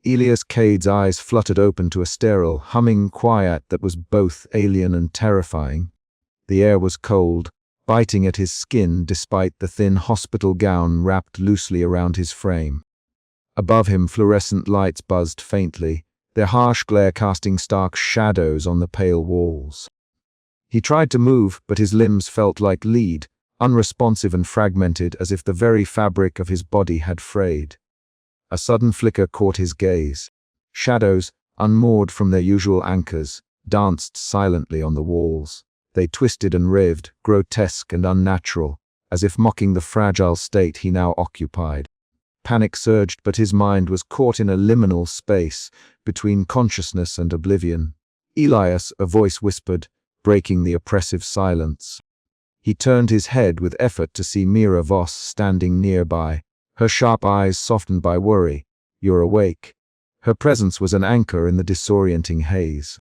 Elias Cade's eyes fluttered open to a sterile, humming quiet that was both alien and terrifying. The air was cold, biting at his skin despite the thin hospital gown wrapped loosely around his frame. Above him, fluorescent lights buzzed faintly, their harsh glare casting stark shadows on the pale walls. He tried to move, but his limbs felt like lead, unresponsive and fragmented, as if the very fabric of his body had frayed. A sudden flicker caught his gaze. Shadows, unmoored from their usual anchors, danced silently on the walls. They twisted and writhed, grotesque and unnatural, as if mocking the fragile state he now occupied. Panic surged, but his mind was caught in a liminal space between consciousness and oblivion. "Elias," a voice whispered, breaking the oppressive silence. He turned his head with effort to see Mira Voss standing nearby, her sharp eyes softened by worry. "You're awake." Her presence was an anchor in the disorienting haze.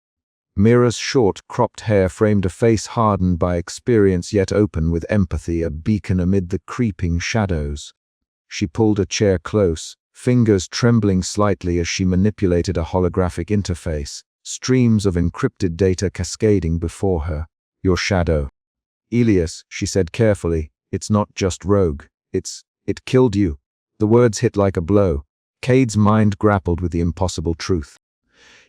Mira's short, cropped hair framed a face hardened by experience yet open with empathy, a beacon amid the creeping shadows. She pulled a chair close, fingers trembling slightly as she manipulated a holographic interface, streams of encrypted data cascading before her. "Your shadow." "Elias," she said carefully, "it's not just rogue. It killed you." The words hit like a blow. Cade's mind grappled with the impossible truth.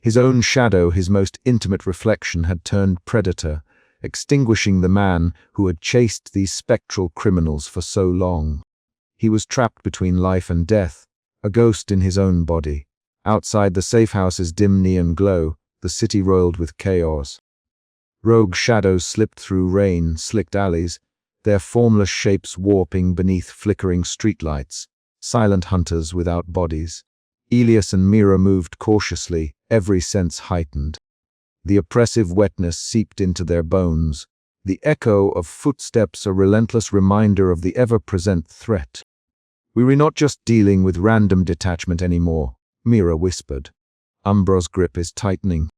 His own shadow, his most intimate reflection, had turned predator, extinguishing the man who had chased these spectral criminals for so long. He was trapped between life and death, a ghost in his own body. Outside the safe house's dim neon glow, the city roiled with chaos. Rogue shadows slipped through rain-slicked alleys, their formless shapes warping beneath flickering streetlights, silent hunters without bodies. Elias and Mira moved cautiously, every sense heightened. The oppressive wetness seeped into their bones, the echo of footsteps a relentless reminder of the ever-present threat. "We were not just dealing with random detachment anymore," Mira whispered. "Umbra's grip is tightening.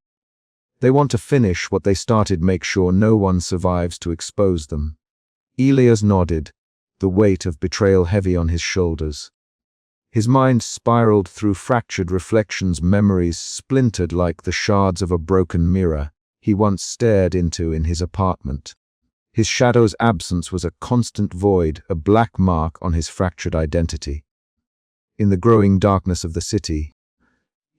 They want to finish what they started, make sure no one survives to expose them." Elias nodded, the weight of betrayal heavy on his shoulders. His mind spiraled through fractured reflections, memories splintered like the shards of a broken mirror he once stared into in his apartment. His shadow's absence was a constant void, a black mark on his fractured identity. In the growing darkness of the city,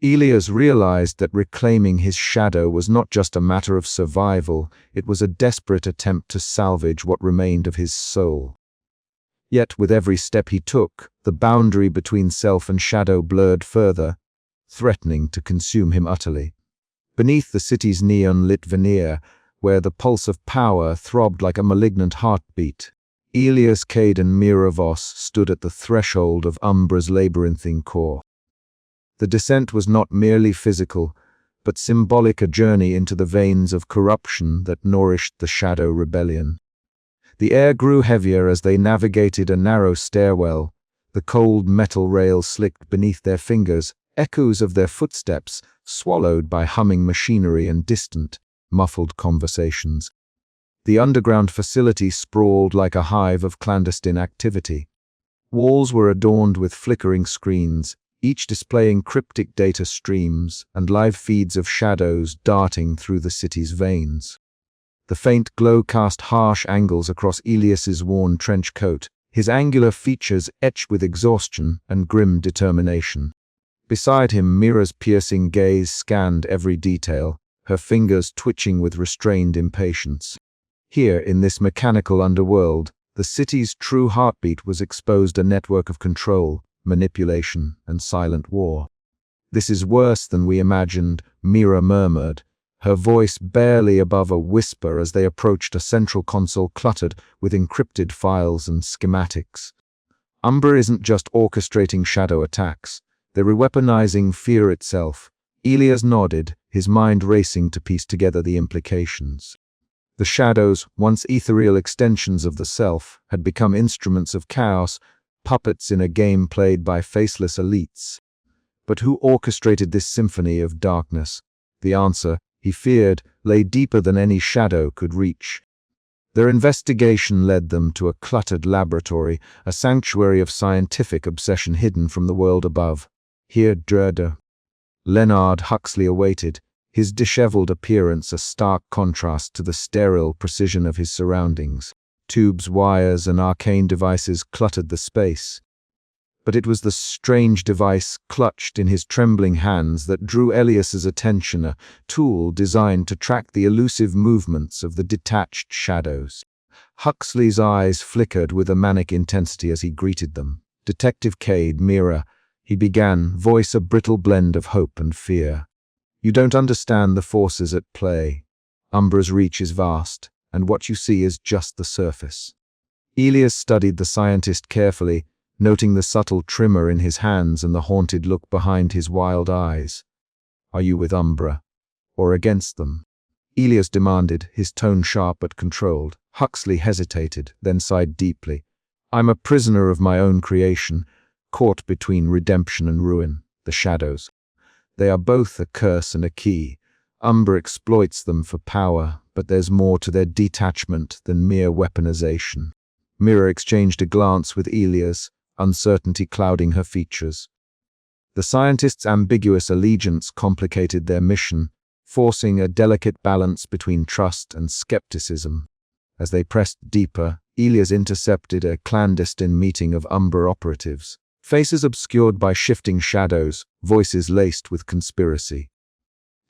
Elias realized that reclaiming his shadow was not just a matter of survival, it was a desperate attempt to salvage what remained of his soul. Yet with every step he took, the boundary between self and shadow blurred further, threatening to consume him utterly. Beneath the city's neon-lit veneer, where the pulse of power throbbed like a malignant heartbeat, Elias Cade and Mira Voss stood at the threshold of Umbra's labyrinthine core. The descent was not merely physical, but symbolic, a journey into the veins of corruption that nourished the shadow rebellion. The air grew heavier as they navigated a narrow stairwell, the cold metal rail slicked beneath their fingers, echoes of their footsteps swallowed by humming machinery and distant, muffled conversations. The underground facility sprawled like a hive of clandestine activity. Walls were adorned with flickering screens, each displaying cryptic data streams and live feeds of shadows darting through the city's veins. The faint glow cast harsh angles across Elias's worn trench coat, his angular features etched with exhaustion and grim determination. Beside him, Mira's piercing gaze scanned every detail, her fingers twitching with restrained impatience. Here, in this mechanical underworld, the city's true heartbeat was exposed, a network of control, manipulation, and silent war. "This is worse than we imagined," Mira murmured, her voice barely above a whisper as they approached a central console cluttered with encrypted files and schematics. "Umbra isn't just orchestrating shadow attacks, they're weaponizing fear itself." Elias nodded, his mind racing to piece together the implications. The shadows, once ethereal extensions of the self, had become instruments of chaos, puppets in a game played by faceless elites. But who orchestrated this symphony of darkness? The answer, he feared, lay deeper than any shadow could reach. Their investigation led them to a cluttered laboratory, a sanctuary of scientific obsession hidden from the world above. Here, Dröder, Leonard Huxley awaited, his disheveled appearance a stark contrast to the sterile precision of his surroundings. Tubes, wires, and arcane devices cluttered the space. But it was the strange device clutched in his trembling hands that drew Elias's attention, a tool designed to track the elusive movements of the detached shadows. Huxley's eyes flickered with a manic intensity as he greeted them. "Detective Cade, Mira," he began, voice a brittle blend of hope and fear. "You don't understand the forces at play. Umbra's reach is vast, and what you see is just the surface." Elias studied the scientist carefully, noting the subtle tremor in his hands and the haunted look behind his wild eyes. "Are you with Umbra, or against them?" Elias demanded, his tone sharp but controlled. Huxley hesitated, then sighed deeply. "I'm a prisoner of my own creation, caught between redemption and ruin, the shadows. They are both a curse and a key. Umbra exploits them for power, but there's more to their detachment than mere weaponization." Mira exchanged a glance with Elias, uncertainty clouding her features. The scientist's ambiguous allegiance complicated their mission, forcing a delicate balance between trust and skepticism. As they pressed deeper, Elias intercepted a clandestine meeting of Umbra operatives. Faces obscured by shifting shadows, voices laced with conspiracy.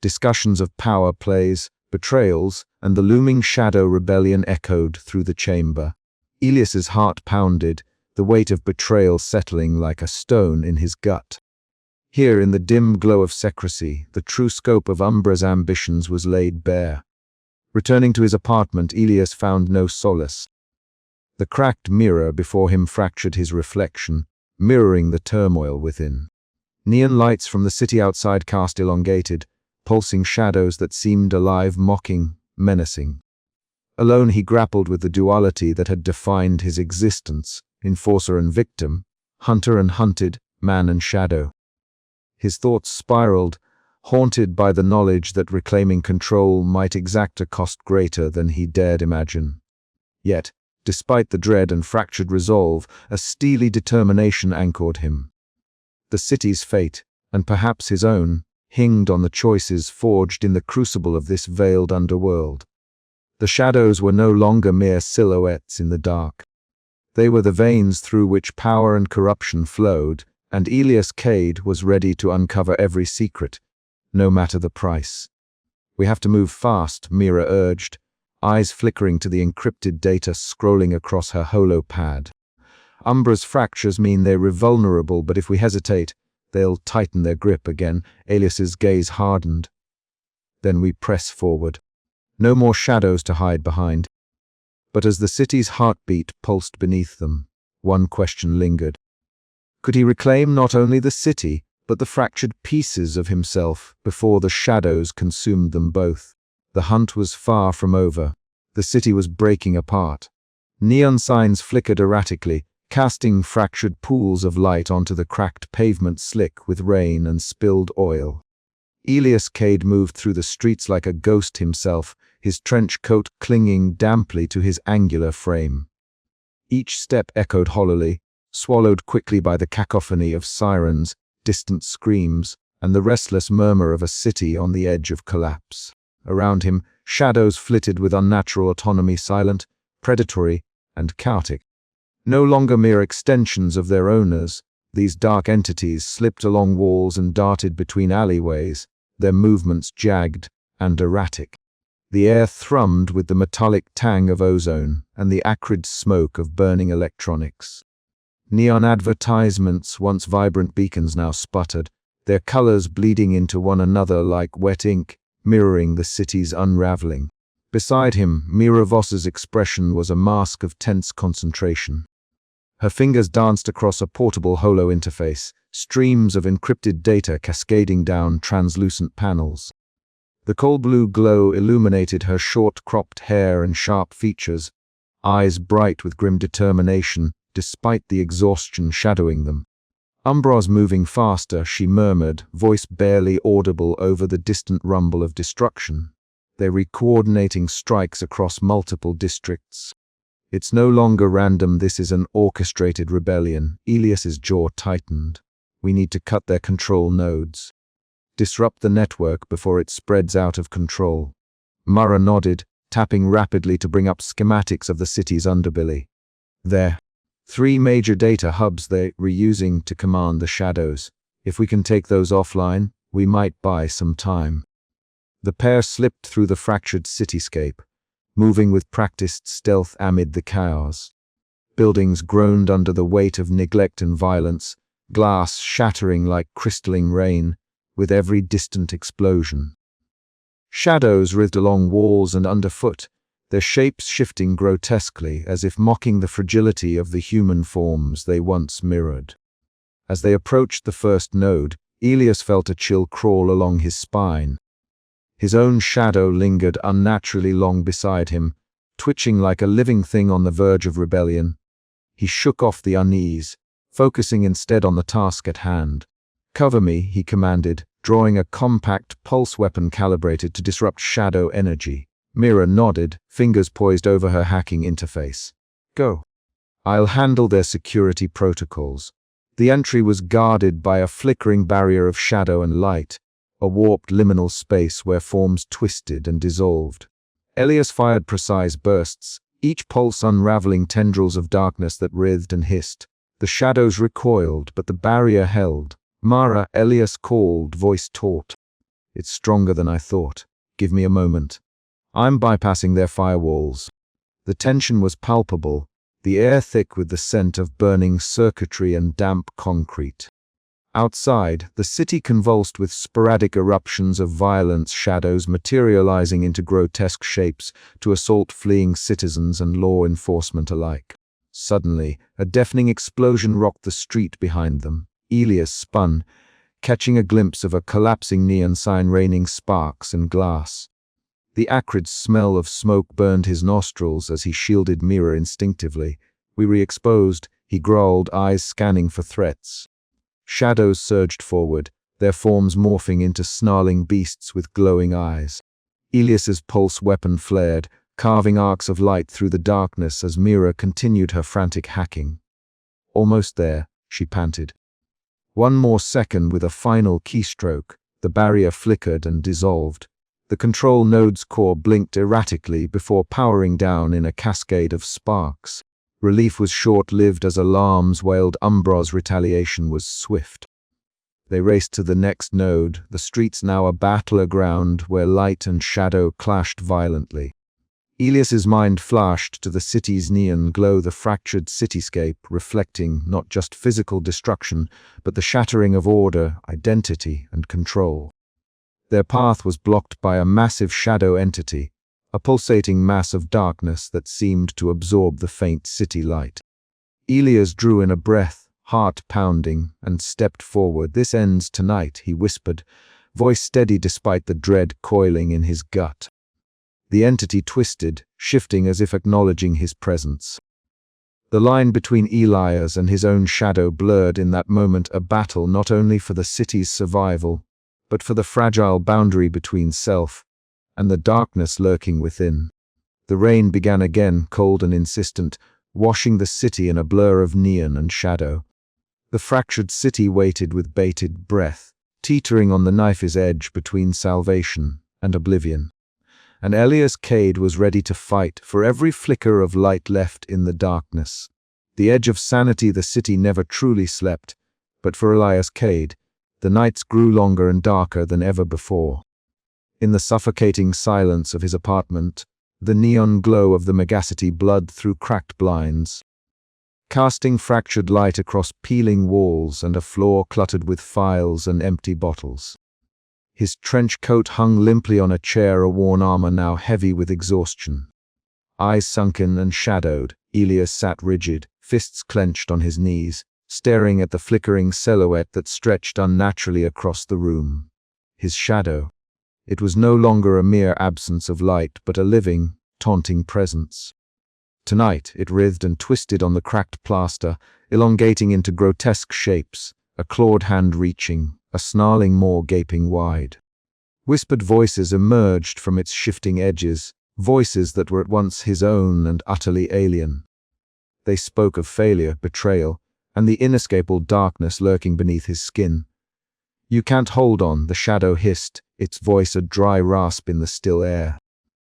Discussions of power plays, betrayals, and the looming shadow rebellion echoed through the chamber. Elias's heart pounded, the weight of betrayal settling like a stone in his gut. Here, in the dim glow of secrecy, the true scope of Umbra's ambitions was laid bare. Returning to his apartment, Elias found no solace. The cracked mirror before him fractured his reflection, mirroring the turmoil within. Neon lights from the city outside cast elongated, pulsing shadows that seemed alive, mocking, menacing. Alone he grappled with the duality that had defined his existence, enforcer and victim, hunter and hunted, man and shadow. His thoughts spiraled, haunted by the knowledge that reclaiming control might exact a cost greater than he dared imagine. Yet, despite the dread and fractured resolve, a steely determination anchored him. The city's fate, and perhaps his own, hinged on the choices forged in the crucible of this veiled underworld. The shadows were no longer mere silhouettes in the dark. They were the veins through which power and corruption flowed, and Elias Cade was ready to uncover every secret, no matter the price. "We have to move fast," Mira urged, eyes flickering to the encrypted data scrolling across her holo pad. "Umbra's fractures mean they're vulnerable, but if we hesitate, they'll tighten their grip again." Elias's gaze hardened. "Then we press forward. No more shadows to hide behind." But as the city's heartbeat pulsed beneath them, one question lingered. Could he reclaim not only the city, but the fractured pieces of himself before the shadows consumed them both? The hunt was far from over. The city was breaking apart. Neon signs flickered erratically, casting fractured pools of light onto the cracked pavement slick with rain and spilled oil. Elias Cade moved through the streets like a ghost himself, his trench coat clinging damply to his angular frame. Each step echoed hollowly, swallowed quickly by the cacophony of sirens, distant screams, and the restless murmur of a city on the edge of collapse. Around him, shadows flitted with unnatural autonomy, silent, predatory, and chaotic. No longer mere extensions of their owners, these dark entities slipped along walls and darted between alleyways, their movements jagged and erratic. The air thrummed with the metallic tang of ozone and the acrid smoke of burning electronics. Neon advertisements, once vibrant beacons, now sputtered, their colors bleeding into one another like wet ink, mirroring the city's unraveling. Beside him, Mira Voss's expression was a mask of tense concentration. Her fingers danced across a portable holo interface, streams of encrypted data cascading down translucent panels. The cold blue glow illuminated her short-cropped hair and sharp features, eyes bright with grim determination, despite the exhaustion shadowing them. "Umbra's moving faster," she murmured, voice barely audible over the distant rumble of destruction. "They're coordinating strikes across multiple districts. It's no longer random, this is an orchestrated rebellion." Elias's jaw tightened. "We need to cut their control nodes." Disrupt the network before it spreads out of control. Mara nodded, tapping rapidly to bring up schematics of the city's underbelly. There. 3 major data hubs they were using to command the shadows. If we can take those offline, we might buy some time. The pair slipped through the fractured cityscape, moving with practiced stealth amid the chaos. Buildings groaned under the weight of neglect and violence, glass shattering like crystalline rain with every distant explosion. Shadows writhed along walls and underfoot, their shapes shifting grotesquely as if mocking the fragility of the human forms they once mirrored. As they approached the first node, Elias felt a chill crawl along his spine. His own shadow lingered unnaturally long beside him, twitching like a living thing on the verge of rebellion. He shook off the unease, focusing instead on the task at hand. "Cover me," he commanded, drawing a compact pulse weapon calibrated to disrupt shadow energy. Mira nodded, fingers poised over her hacking interface. "Go. I'll handle their security protocols." The entry was guarded by a flickering barrier of shadow and light, a warped liminal space where forms twisted and dissolved. Elias fired precise bursts, each pulse unraveling tendrils of darkness that writhed and hissed. The shadows recoiled, but the barrier held. "Mara," Elias called, voice taut. "It's stronger than I thought. Give me a moment. I'm bypassing their firewalls." The tension was palpable, the air thick with the scent of burning circuitry and damp concrete. Outside, the city convulsed with sporadic eruptions of violence, shadows materializing into grotesque shapes to assault fleeing citizens and law enforcement alike. Suddenly, a deafening explosion rocked the street behind them. Elias spun, catching a glimpse of a collapsing neon sign raining sparks and glass. The acrid smell of smoke burned his nostrils as he shielded Mira instinctively. "We re-exposed," he growled, eyes scanning for threats. Shadows surged forward, their forms morphing into snarling beasts with glowing eyes. Elias's pulse weapon flared, carving arcs of light through the darkness as Mira continued her frantic hacking. "Almost there," she panted. One more second with a final keystroke, the barrier flickered and dissolved. The control node's core blinked erratically before powering down in a cascade of sparks. Relief was short-lived as alarms wailed. Umbra's retaliation was swift. They raced to the next node, the streets now a battleground where light and shadow clashed violently. Elias's mind flashed to the city's neon glow, the fractured cityscape reflecting not just physical destruction, but the shattering of order, identity, and control. Their path was blocked by a massive shadow entity, a pulsating mass of darkness that seemed to absorb the faint city light. Elias drew in a breath, heart pounding, and stepped forward. "This ends tonight," he whispered, voice steady despite the dread coiling in his gut. The entity twisted, shifting as if acknowledging his presence. The line between Elias and his own shadow blurred in that moment, a battle not only for the city's survival, but for the fragile boundary between self and the darkness lurking within. The rain began again, cold and insistent, washing the city in a blur of neon and shadow. The fractured city waited with bated breath, teetering on the knife's edge between salvation and oblivion. And Elias Cade was ready to fight for every flicker of light left in the darkness. The edge of sanity, the city never truly slept, but for Elias Cade, the nights grew longer and darker than ever before. In the suffocating silence of his apartment, the neon glow of the megacity blood through cracked blinds, casting fractured light across peeling walls and a floor cluttered with files and empty bottles. His trench coat hung limply on a chair, a worn armor now heavy with exhaustion. Eyes sunken and shadowed, Elias sat rigid, fists clenched on his knees, staring at the flickering silhouette that stretched unnaturally across the room. His shadow. It was no longer a mere absence of light, but a living, taunting presence. Tonight it writhed and twisted on the cracked plaster, elongating into grotesque shapes, a clawed hand reaching, a snarling maw gaping wide. Whispered voices emerged from its shifting edges, voices that were at once his own and utterly alien. They spoke of failure, betrayal, and the inescapable darkness lurking beneath his skin. You can't hold on, the shadow hissed, its voice a dry rasp in the still air.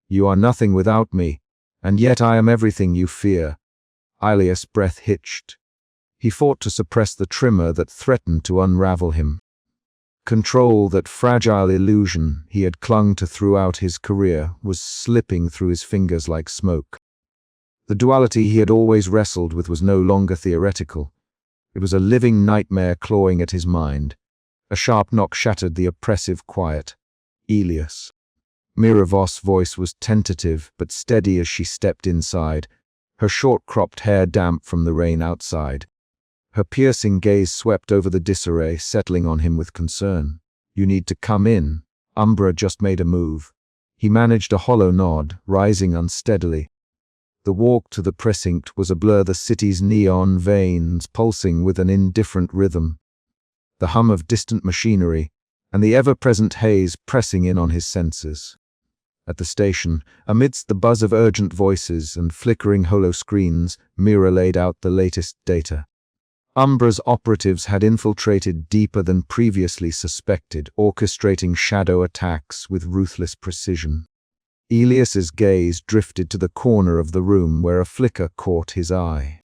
You are nothing without me, and yet I am everything you fear. Ilias' breath hitched. He fought to suppress the tremor that threatened to unravel him. Control, that fragile illusion he had clung to throughout his career, was slipping through his fingers like smoke. The duality he had always wrestled with was no longer theoretical. It was a living nightmare clawing at his mind. A sharp knock shattered the oppressive quiet. Elias. Mira Voss' voice was tentative but steady as she stepped inside, her short-cropped hair damp from the rain outside. Her piercing gaze swept over the disarray, settling on him with concern. You need to come in. Umbra just made a move. He managed a hollow nod, rising unsteadily. The walk to the precinct was a blur, the city's neon veins pulsing with an indifferent rhythm. The hum of distant machinery, and the ever-present haze pressing in on his senses. At the station, amidst the buzz of urgent voices and flickering holo screens, Mira laid out the latest data. Umbra's operatives had infiltrated deeper than previously suspected, orchestrating shadow attacks with ruthless precision. Elias's gaze drifted to the corner of the room where a flicker caught his eye.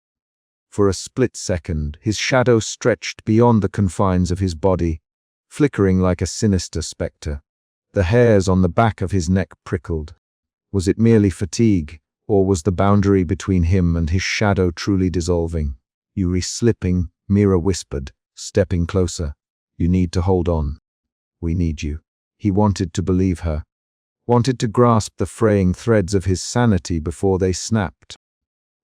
For a split second, his shadow stretched beyond the confines of his body, flickering like a sinister spectre. The hairs on the back of his neck prickled. Was it merely fatigue, or was the boundary between him and his shadow truly dissolving? Yuri slipping, Mira whispered, stepping closer. You need to hold on. We need you. He wanted to believe her. Wanted to grasp the fraying threads of his sanity before they snapped.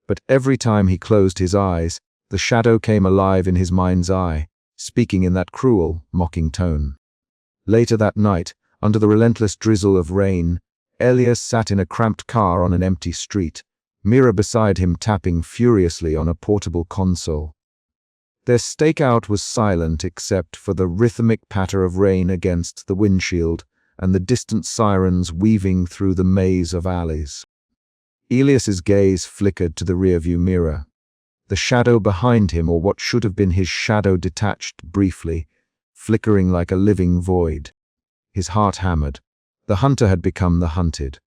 But every time he closed his eyes, the shadow came alive in his mind's eye, speaking in that cruel, mocking tone. Later that night, under the relentless drizzle of rain, Elias sat in a cramped car on an empty street, Mira beside him tapping furiously on a portable console. Their stakeout was silent except for the rhythmic patter of rain against the windshield and the distant sirens weaving through the maze of alleys. Elias's gaze flickered to the rearview mirror. The shadow behind him, or what should have been his shadow, detached briefly, flickering like a living void. His heart hammered. The hunter had become the hunted.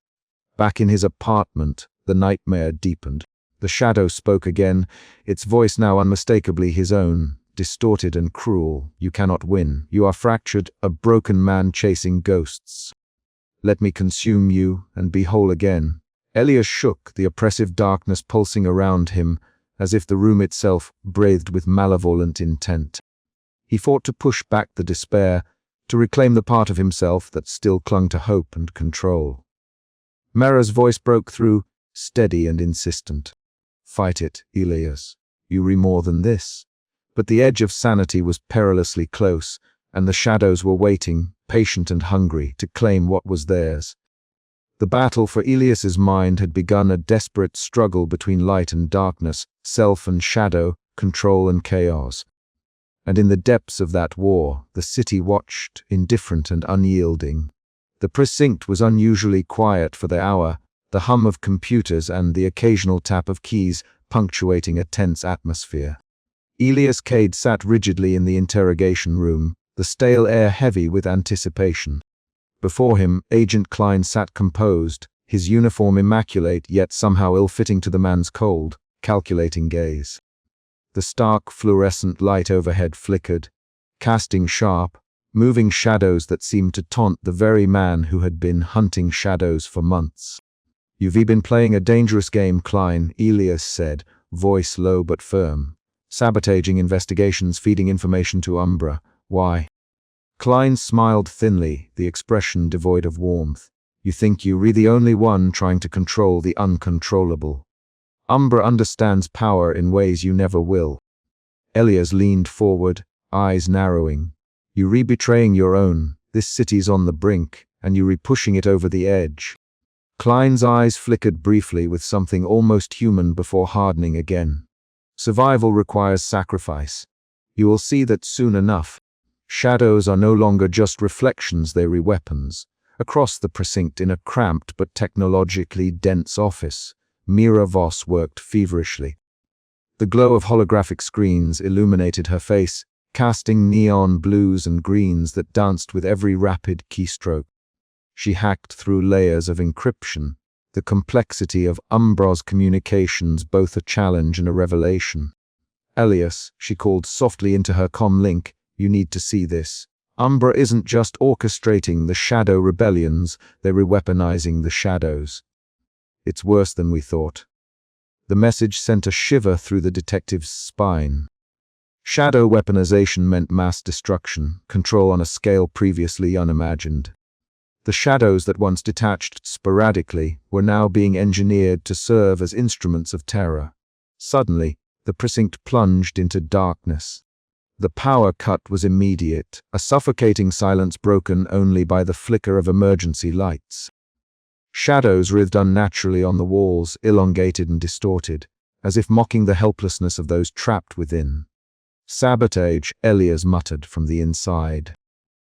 Back in his apartment, the nightmare deepened. The shadow spoke again, its voice now unmistakably his own, distorted and cruel. You cannot win. You are fractured, a broken man chasing ghosts. Let me consume you and be whole again. Elias shook, the oppressive darkness pulsing around him, as if the room itself breathed with malevolent intent. He fought to push back the despair, to reclaim the part of himself that still clung to hope and control. Mara's voice broke through, steady and insistent. Fight it, Elias. You are more than this. But the edge of sanity was perilously close, and the shadows were waiting, patient and hungry, to claim what was theirs. The battle for Elias's mind had begun, a desperate struggle between light and darkness, self and shadow, control and chaos. And in the depths of that war, the city watched, indifferent and unyielding. The precinct was unusually quiet for the hour, the hum of computers and the occasional tap of keys punctuating a tense atmosphere. Elias Cade sat rigidly in the interrogation room, the stale air heavy with anticipation. Before him, Agent Klein sat composed, his uniform immaculate yet somehow ill-fitting to the man's cold, calculating gaze. The stark, fluorescent light overhead flickered, casting sharp, moving shadows that seemed to taunt the very man who had been hunting shadows for months. You've been playing a dangerous game, Klein, Elias said, voice low but firm. Sabotaging investigations, feeding information to Umbra. Why? Klein smiled thinly, the expression devoid of warmth. You think you're the only one trying to control the uncontrollable. Umbra understands power in ways you never will. Elias leaned forward, eyes narrowing. You re-betraying your own. This city's on the brink, and you re-pushing it over the edge. Klein's eyes flickered briefly with something almost human before hardening again. Survival requires sacrifice. You will see that soon enough. Shadows are no longer just reflections, they're weapons. Across the precinct, in a cramped but technologically dense office, Mira Voss worked feverishly. The glow of holographic screens illuminated her face, casting neon blues and greens that danced with every rapid keystroke. She hacked through layers of encryption, the complexity of Umbra's communications both a challenge and a revelation. "Elias," she called softly into her comlink, "you need to see this. Umbra isn't just orchestrating the shadow rebellions, they're re-weaponizing the shadows. It's worse than we thought." The message sent a shiver through the detective's spine. Shadow weaponization meant mass destruction, control on a scale previously unimagined. The shadows that once detached sporadically were now being engineered to serve as instruments of terror. Suddenly, the precinct plunged into darkness. The power cut was immediate, a suffocating silence broken only by the flicker of emergency lights. Shadows writhed unnaturally on the walls, elongated and distorted, as if mocking the helplessness of those trapped within. "Sabotage," Elias muttered from the inside.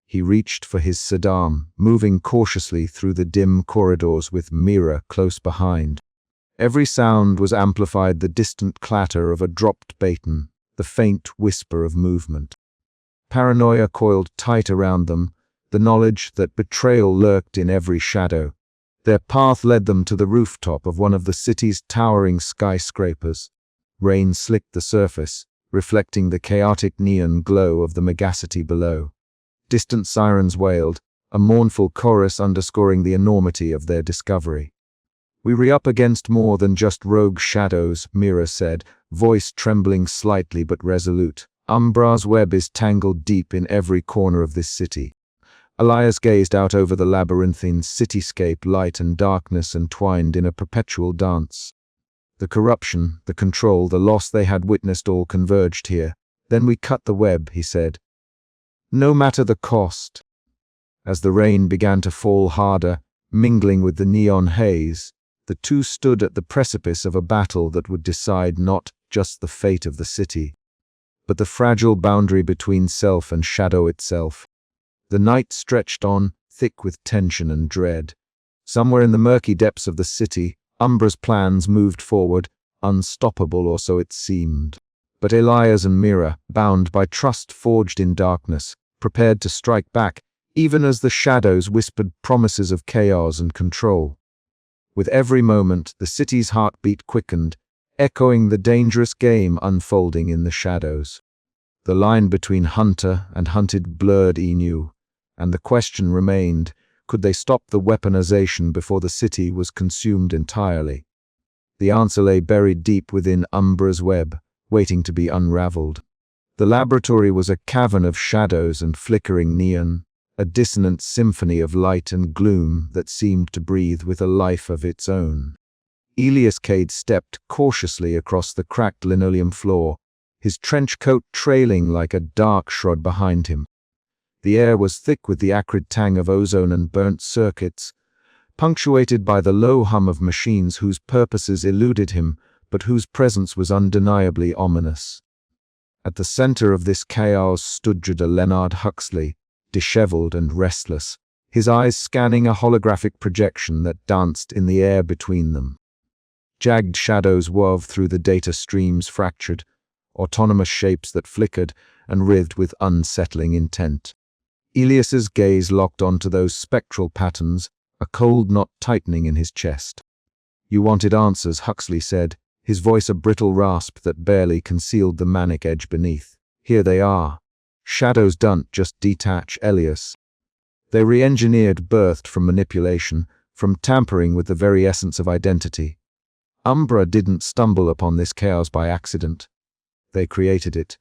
He reached for his Saddam, moving cautiously through the dim corridors with Mira close behind. Every sound was amplified, the distant clatter of a dropped baton, the faint whisper of movement. Paranoia coiled tight around them, the knowledge that betrayal lurked in every shadow. Their path led them to the rooftop of one of the city's towering skyscrapers. Rain slicked the surface, reflecting the chaotic neon glow of the megacity below. Distant sirens wailed, a mournful chorus underscoring the enormity of their discovery. "We're up against more than just rogue shadows," Mira said, voice trembling slightly but resolute. "Umbra's web is tangled deep in every corner of this city." Elias gazed out over the labyrinthine cityscape, light and darkness entwined in a perpetual dance. The corruption, the control, the loss they had witnessed all converged here. "Then we cut the web," he said. "No matter the cost." As the rain began to fall harder, mingling with the neon haze, the two stood at the precipice of a battle that would decide not just the fate of the city, but the fragile boundary between self and shadow itself. The night stretched on, thick with tension and dread. Somewhere in the murky depths of the city, Umbra's plans moved forward, unstoppable, or so it seemed. But Elias and Mira, bound by trust forged in darkness, prepared to strike back, even as the shadows whispered promises of chaos and control. With every moment, the city's heartbeat quickened, echoing the dangerous game unfolding in the shadows. The line between hunter and hunted blurred anew, and the question remained, could they stop the weaponization before the city was consumed entirely? The answer lay buried deep within Umbra's web, waiting to be unraveled. The laboratory was a cavern of shadows and flickering neon, a dissonant symphony of light and gloom that seemed to breathe with a life of its own. Elias Cade stepped cautiously across the cracked linoleum floor, his trench coat trailing like a dark shroud behind him. The air was thick with the acrid tang of ozone and burnt circuits, punctuated by the low hum of machines whose purposes eluded him, but whose presence was undeniably ominous. At the center of this chaos stood Judah Leonard Huxley, disheveled and restless, his eyes scanning a holographic projection that danced in the air between them. Jagged shadows wove through the data streams, fractured, autonomous shapes that flickered and writhed with unsettling intent. Elias's gaze locked onto those spectral patterns, a cold knot tightening in his chest. "You wanted answers," Huxley said, his voice a brittle rasp that barely concealed the manic edge beneath. "Here they are. Shadows don't just detach, Elias. They re-engineered, birthed from manipulation, from tampering with the very essence of identity. Umbra didn't stumble upon this chaos by accident. They created it."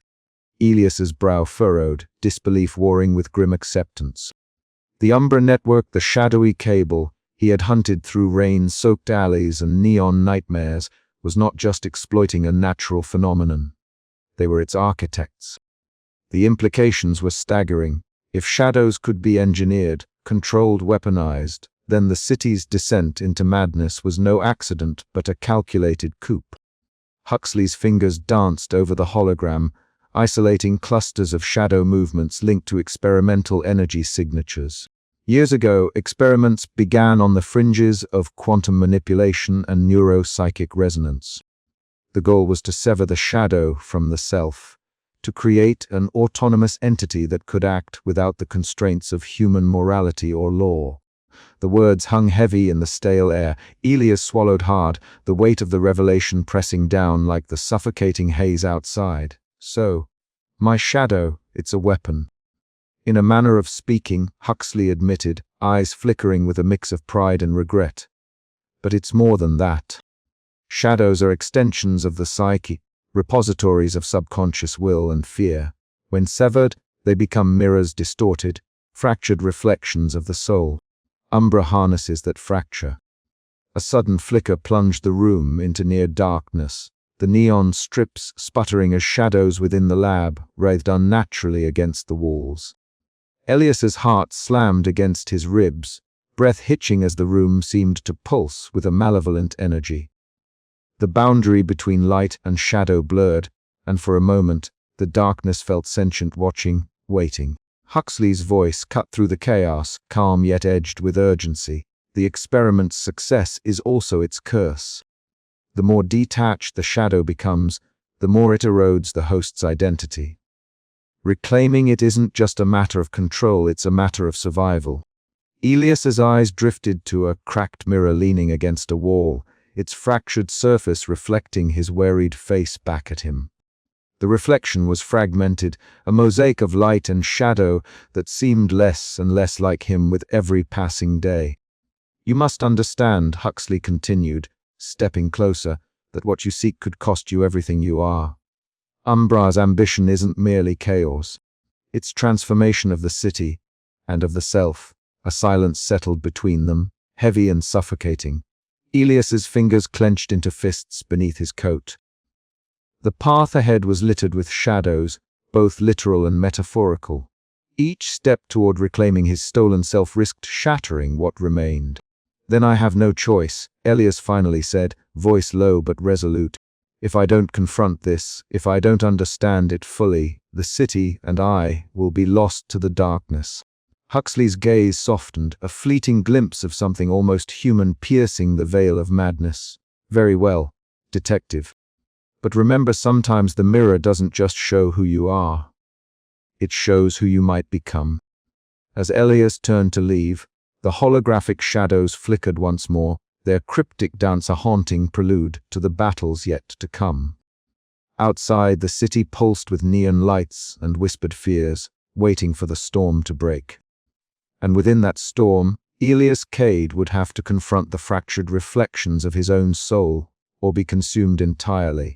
Elias's brow furrowed, disbelief warring with grim acceptance. The Umbra network, the shadowy cable he had hunted through rain-soaked alleys and neon nightmares, was not just exploiting a natural phenomenon. They were its architects. The implications were staggering. If shadows could be engineered, controlled, weaponized, then the city's descent into madness was no accident but a calculated coup. Huxley's fingers danced over the hologram, isolating clusters of shadow movements linked to experimental energy signatures. Years ago, experiments began on the fringes of quantum manipulation and neuropsychic resonance. The goal was to sever the shadow from the self, to create an autonomous entity that could act without the constraints of human morality or law. The words hung heavy in the stale air. Elias swallowed hard, the weight of the revelation pressing down like the suffocating haze outside. So, my shadow, it's a weapon. In a manner of speaking, Huxley admitted, eyes flickering with a mix of pride and regret. But it's more than that. Shadows are extensions of the psyche, repositories of subconscious will and fear. When severed, they become mirrors distorted, fractured reflections of the soul. Umbra harnesses that fracture. A sudden flicker plunged the room into near darkness. The neon strips sputtering as shadows within the lab writhed unnaturally against the walls. Elias's heart slammed against his ribs, breath hitching as the room seemed to pulse with a malevolent energy. The boundary between light and shadow blurred, and for a moment, the darkness felt sentient, watching, waiting. Huxley's voice cut through the chaos, calm yet edged with urgency. The experiment's success is also its curse. The more detached the shadow becomes, the more it erodes the host's identity. Reclaiming it isn't just a matter of control, it's a matter of survival. Elias's eyes drifted to a cracked mirror leaning against a wall, its fractured surface reflecting his worried face back at him. The reflection was fragmented, a mosaic of light and shadow that seemed less and less like him with every passing day. You must understand, Huxley continued, stepping closer, that what you seek could cost you everything you are. Umbra's ambition isn't merely chaos. It's transformation of the city and of the self. A silence settled between them, heavy and suffocating. Elias's fingers clenched into fists beneath his coat. The path ahead was littered with shadows, both literal and metaphorical. Each step toward reclaiming his stolen self risked shattering what remained. "Then I have no choice," Elias finally said, voice low but resolute. "If I don't confront this, if I don't understand it fully, the city and I will be lost to the darkness." Huxley's gaze softened, a fleeting glimpse of something almost human piercing the veil of madness. "Very well, detective. But remember, sometimes the mirror doesn't just show who you are. It shows who you might become." As Elias turned to leave, the holographic shadows flickered once more, their cryptic dance a haunting prelude to the battles yet to come. Outside, the city pulsed with neon lights and whispered fears, waiting for the storm to break. And within that storm, Elias Cade would have to confront the fractured reflections of his own soul, or be consumed entirely.